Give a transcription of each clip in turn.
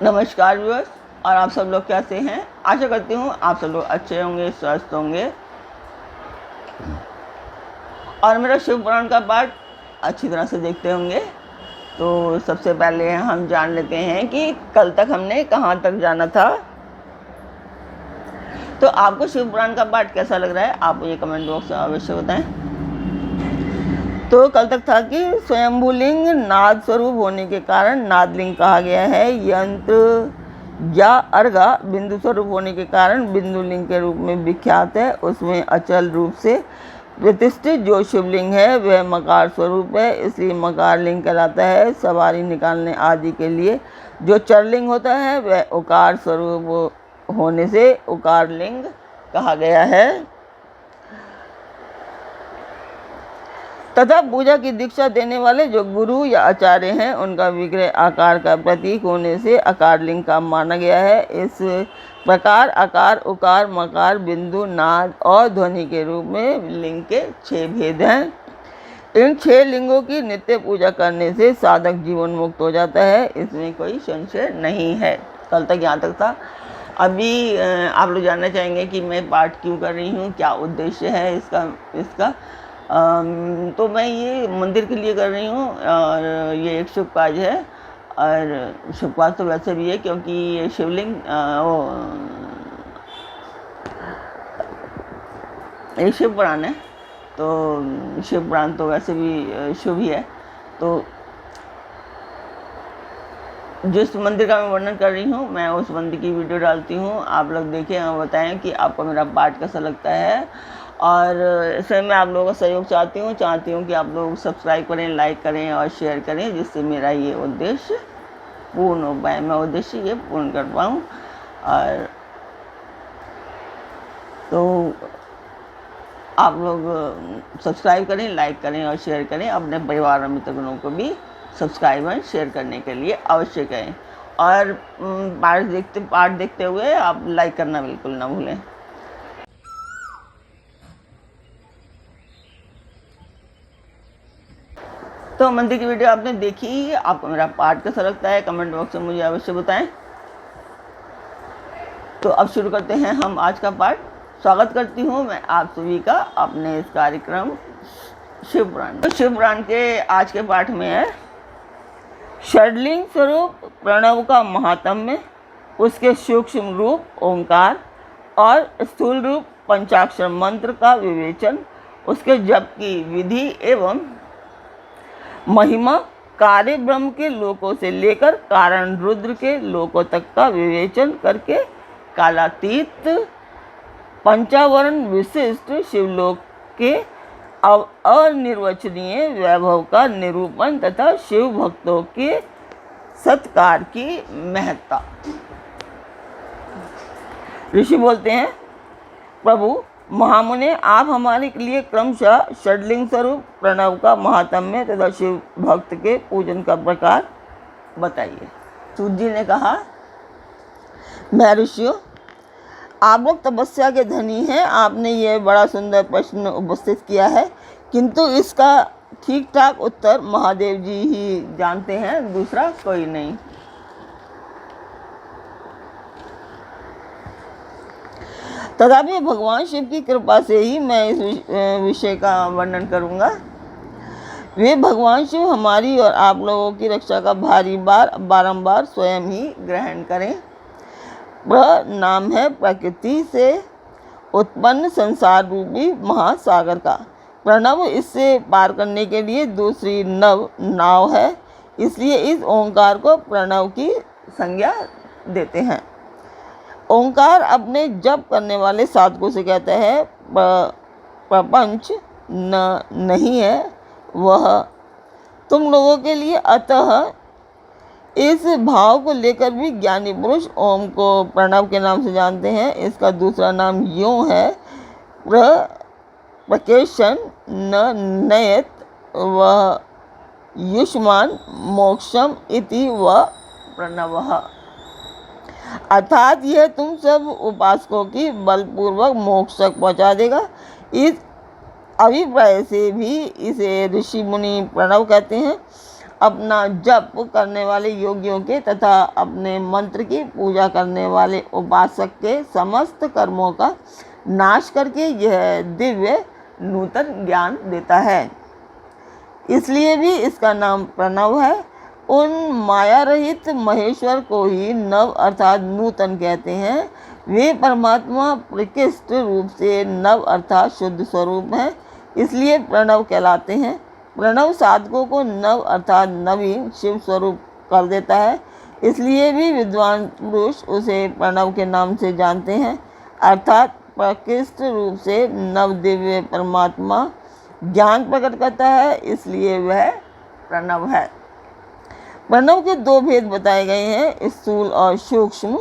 नमस्कार व्यूअर्स, और आप सब लोग कैसे हैं। आशा करती हूँ आप सब लोग अच्छे होंगे, स्वस्थ होंगे और मेरा शिव पुराण का पाठ अच्छी तरह से देखते होंगे। तो सबसे पहले हम जान लेते हैं कि कल तक हमने कहाँ तक जाना था। तो आपको शिव पुराण का पाठ कैसा लग रहा है, आप मुझे कमेंट बॉक्स में अवश्य बताएं। तो कल तक था कि स्वयंभूलिंग नाद स्वरूप होने के कारण नादलिंग कहा गया है। यंत्र या अर्घा बिंदु स्वरूप होने के कारण बिंदुलिंग के रूप में विख्यात है। उसमें अचल रूप से प्रतिष्ठित जो शिवलिंग है वह मकार स्वरूप है, इसलिए मकार लिंग कहलाता है। सवारी निकालने आदि के लिए जो चरलिंग होता है वह उकार स्वरूप होने से उकार लिंग कहा गया है। तथा पूजा की दीक्षा देने वाले जो गुरु या आचार्य हैं उनका विग्रह आकार का प्रतीक होने से आकार लिंग का माना गया है। इस प्रकार आकार, उकार, मकार, बिंदु, नाद और ध्वनि के रूप में लिंग के 6 भेद हैं। इन 6 लिंगों की नित्य पूजा करने से साधक जीवन मुक्त हो जाता है, इसमें कोई संशय नहीं है। कल तक यहाँ तक था। अभी आप लोग जानना चाहेंगे कि मैं पाठ क्यों कर रही हूँ, क्या उद्देश्य है इसका। तो मैं ये मंदिर के लिए कर रही हूँ और ये एक शुभ काज है। और शुभ काज तो वैसे भी है क्योंकि ये शिवलिंग ये शिव पुराण है, तो शिव पुराण तो वैसे भी शुभ ही है। तो जिस मंदिर का मैं वर्णन कर रही हूँ मैं उस मंदिर की वीडियो डालती हूँ, आप लोग देखें और बताएं कि आपको मेरा पाठ कैसा लगता है। और इसमें मैं आप लोगों का सहयोग चाहती हूँ कि आप लोग सब्सक्राइब करें, लाइक करें और शेयर करें, जिससे मेरा ये उद्देश्य पूर्ण हो पाए, मैं उद्देश्य ये पूर्ण कर पाऊँ। और तो आप लोग सब्सक्राइब करें, लाइक करें और शेयर करें। अपने परिवार और मित्रों को भी सब्सक्राइब और शेयर करने के लिए अवश्य करें। और पाठ देखते हुए आप लाइक करना बिल्कुल ना भूलें। तो मंदिर की वीडियो आपने देखी, आपको मेरा पाठ कैसा लगता है कमेंट बॉक्स में मुझे अवश्य बताएं। तो अब शुरू करते हैं हम आज का पाठ। स्वागत करती हूँ मैं आप सभी का अपने इस कार्यक्रम शिव पुराण। तो शिव पुराण के आज के पाठ में है षड्लिंग स्वरूप प्रणव का महात्म्य, उसके सूक्ष्म रूप ओंकार और स्थूल रूप पंचाक्षर मंत्र का विवेचन, उसके जप की विधि एवं महिमा, कार्य ब्रह्म के लोकों से लेकर कारण रुद्र के लोकों तक का विवेचन करके कालातीत पंचावरण विशिष्ट शिवलोक के अनिर्वचनीय वैभव का निरूपण तथा शिव भक्तों के सत्कार की महत्ता। ऋषि बोलते हैं, प्रभु महामुने, आप हमारे लिए क्रमशः षड्लिंग स्वरूप प्रणव का महात्म्य तथा शिव भक्त के पूजन का प्रकार बताइए। सूत जी ने कहा, मैं ऋषियों, आप लोग तपस्या के धनी हैं। आपने ये बड़ा सुंदर प्रश्न उपस्थित किया है, किंतु इसका ठीक ठाक उत्तर महादेव जी ही जानते हैं, दूसरा कोई नहीं। तथापि भगवान शिव की कृपा से ही मैं इस विषय का वर्णन करूंगा। वे भगवान शिव हमारी और आप लोगों की रक्षा का बारंबार स्वयं ही ग्रहण करें। वह नाम है प्रकृति से उत्पन्न संसार रूपी महासागर का। प्रणव इससे पार करने के लिए दूसरी नाव है, इसलिए इस ओंकार को प्रणव की संज्ञा देते हैं। ओंकार अपने जप करने वाले साधकों से कहता है, प्रपंच नहीं है वह तुम लोगों के लिए। अतः इस भाव को लेकर भी ज्ञानी पुरुष ओम को प्रणव के नाम से जानते हैं। इसका दूसरा नाम यूँ है, प्रकेशन न नयत वह युष्मान मोक्षम इति वह प्रणवः। अर्थात यह तुम सब उपासकों की बलपूर्वक मोक्ष तक पहुँचा देगा। इस अभिप्राय से भी इसे ऋषि मुनि प्रणव कहते हैं। अपना जप करने वाले योगियों के तथा अपने मंत्र की पूजा करने वाले उपासक के समस्त कर्मों का नाश करके यह दिव्य नूतन ज्ञान देता है। इसलिए भी इसका नाम प्रणव है। उन माया रहित महेश्वर को ही नव अर्थात नूतन कहते हैं। वे परमात्मा प्रकृष्ट रूप से नव अर्थात शुद्ध स्वरूप हैं, इसलिए प्रणव कहलाते हैं। प्रणव साधकों को नव अर्थात नवीन शिव स्वरूप कर देता है, इसलिए भी विद्वान पुरुष उसे प्रणव के नाम से जानते हैं, अर्थात प्रकृष्ट रूप से नव दिव्य परमात्मा ज्ञान प्रकट करता है, इसलिए वह प्रणव है। प्रणव के दो भेद बताए गए हैं, स्थूल और सूक्ष्म।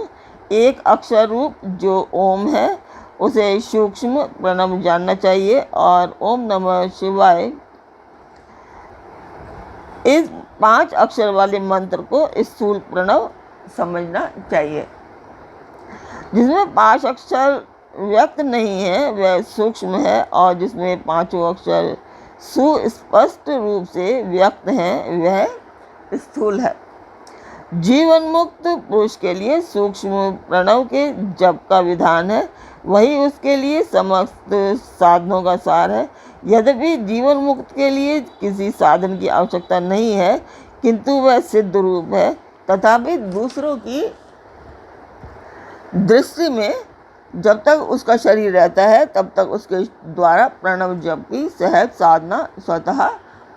एक अक्षर रूप जो ओम है उसे सूक्ष्म प्रणव जानना चाहिए और ओम नमः शिवाय इस 5 अक्षर वाले मंत्र को स्थूल प्रणव समझना चाहिए। जिसमें 5 अक्षर व्यक्त नहीं है वह सूक्ष्म है और जिसमें 5 अक्षर सुस्पष्ट रूप से व्यक्त हैं वह स्थूल है। जीवन मुक्त पुरुष के लिए सूक्ष्म प्रणव के जप का विधान है, वही उसके लिए समस्त साधनों का सार है। यद्यपि जीवन मुक्त के लिए किसी साधन की आवश्यकता नहीं है, किंतु वह सिद्ध रूप है, तथापि दूसरों की दृष्टि में जब तक उसका शरीर रहता है तब तक उसके द्वारा प्रणव जप की सहज साधना स्वतः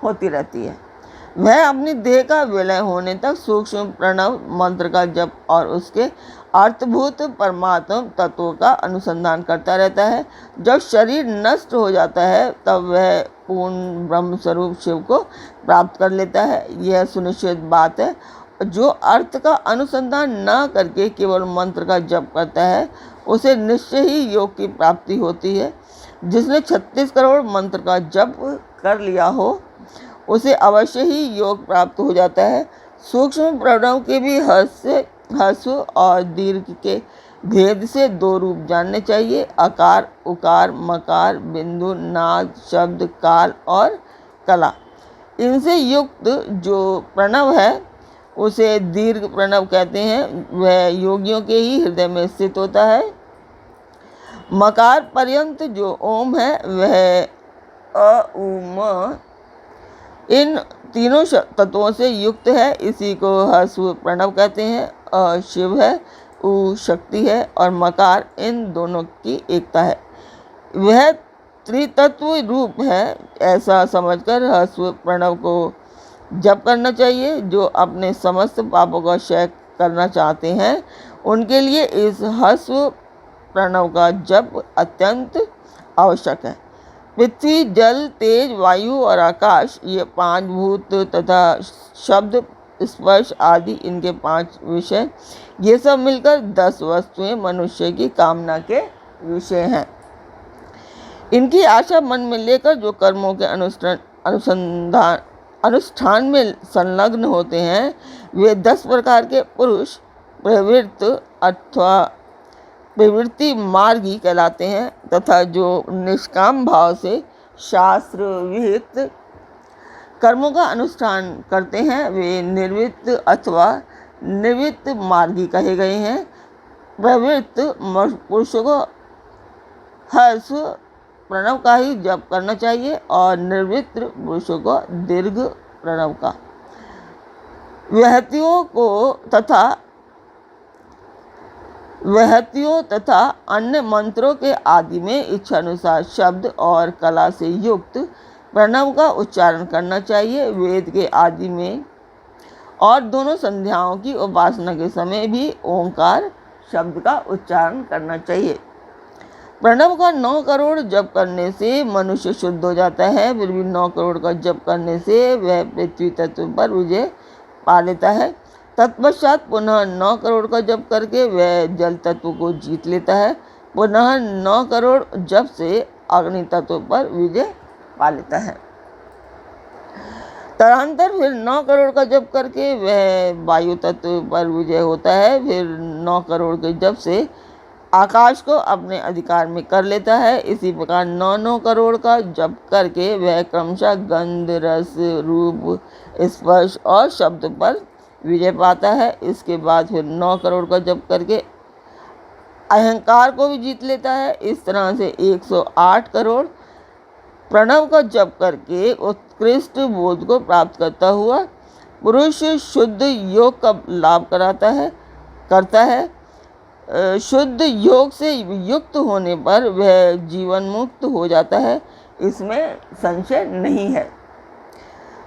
होती रहती है। वह अपनी देह का विलय होने तक सूक्ष्म प्रणव मंत्र का जप और उसके अर्थभूत परमात्म तत्वों का अनुसंधान करता रहता है। जब शरीर नष्ट हो जाता है तब वह पूर्ण ब्रह्म स्वरूप शिव को प्राप्त कर लेता है। यह सुनिश्चित बात है। जो अर्थ का अनुसंधान न करके केवल मंत्र का जप करता है उसे निश्चय ही योग की प्राप्ति होती है। जिसने 36 करोड़ मंत्र का जप कर लिया हो उसे अवश्य ही योग प्राप्त हो जाता है। सूक्ष्म प्रणव के भी ह्रस्व और दीर्घ के भेद से 2 रूप जानने चाहिए, आकार, उकार, मकार, बिंदु, नाद, शब्द, काल और कला। इनसे युक्त जो प्रणव है उसे दीर्घ प्रणव कहते हैं। वह योगियों के ही हृदय में स्थित होता है। मकार पर्यंत जो ओम है वह अ, उ, म इन तीनों तत्वों से युक्त है, इसी को ह्रस्व प्रणव कहते हैं। अ शिव है, उ शक्ति है और मकार इन दोनों की एकता है। वह त्रितत्व रूप है, ऐसा समझकर ह्रस्व प्रणव को जप करना चाहिए। जो अपने समस्त पापों का क्षय करना चाहते हैं उनके लिए इस ह्रस्व प्रणव का जप अत्यंत आवश्यक है। पृथ्वी, जल, तेज, वायु और आकाश ये 5 भूत तथा शब्द, स्पर्श आदि इनके 5 विषय, ये सब मिलकर 10 वस्तुएं मनुष्य की कामना के विषय हैं। इनकी आशा मन में लेकर जो कर्मों के अनुष्ठान में संलग्न होते हैं वे 10 प्रकार के पुरुष प्रवृत्त अथवा प्रवृत्ति मार्गी कहलाते हैं, तथा जो निष्काम भाव से शास्त्र विहित कर्मों का अनुष्ठान करते हैं वे निर्वृत्त अथवा निवृत्त मार्गी कहे गए हैं। प्रवृत्त पुरुषों को हर्ष प्रणव का ही जप करना चाहिए और निर्वृत्त पुरुषों को दीर्घ प्रणव का। वहतियों तथा अन्य मंत्रों के आदि में इच्छानुसार शब्द और कला से युक्त प्रणव का उच्चारण करना चाहिए। वेद के आदि में और दोनों संध्याओं की उपासना के समय भी ओंकार शब्द का उच्चारण करना चाहिए। प्रणव का 9 करोड़ जप करने से मनुष्य शुद्ध हो जाता है, फिर भी 9 करोड़ का जप करने से वह पृथ्वी तत्व पर विजय पा लेता है। तत्पश्चात पुनः 9 करोड़ का जप करके वह जल तत्व को जीत लेता है। पुनः 9 करोड़ जप से अग्नि तत्व पर विजय पा लेता है। तदनंतर फिर 9 करोड़ का जप करके वह वायु तत्व पर विजय होता है। फिर 9 करोड़ के जप से आकाश को अपने अधिकार में कर लेता है। इसी प्रकार 9 करोड़ का जप करके वह क्रमशः गंध, रस, रूप, स्पर्श और शब्द पर विजय पाता है। इसके बाद फिर 9 करोड़ का जप करके अहंकार को भी जीत लेता है। इस तरह से 108 करोड़ प्रणव का जप करके उत्कृष्ट बोध को प्राप्त करता हुआ पुरुष शुद्ध योग का लाभ करता है। शुद्ध योग से युक्त होने पर वह जीवन मुक्त हो जाता है, इसमें संशय नहीं है।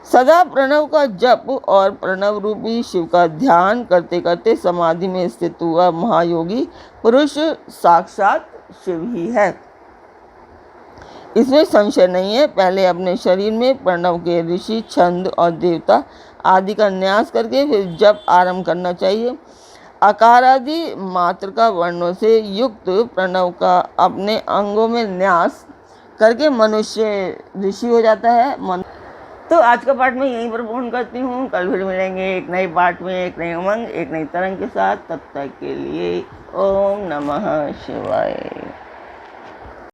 सदा प्रणव का जप और प्रणव रूपी शिव का ध्यान करते करते समाधि में स्थित हुआ महायोगी पुरुष साक्षात शिव ही है, इसमें संशय नहीं है। पहले अपने शरीर में प्रणव के ऋषि, छंद और देवता आदि का न्यास करके फिर जप आरंभ करना चाहिए। आकार आदि मात्र का वर्णों से युक्त प्रणव का अपने अंगों में न्यास करके मनुष्य ऋषि हो जाता है। तो आज का पाठ मैं यहीं पर पूर्ण करती हूँ। कल फिर मिलेंगे एक नए पाठ में, एक नई उमंग, एक नई तरंग के साथ। तब तक के लिए ओम नमः शिवाय।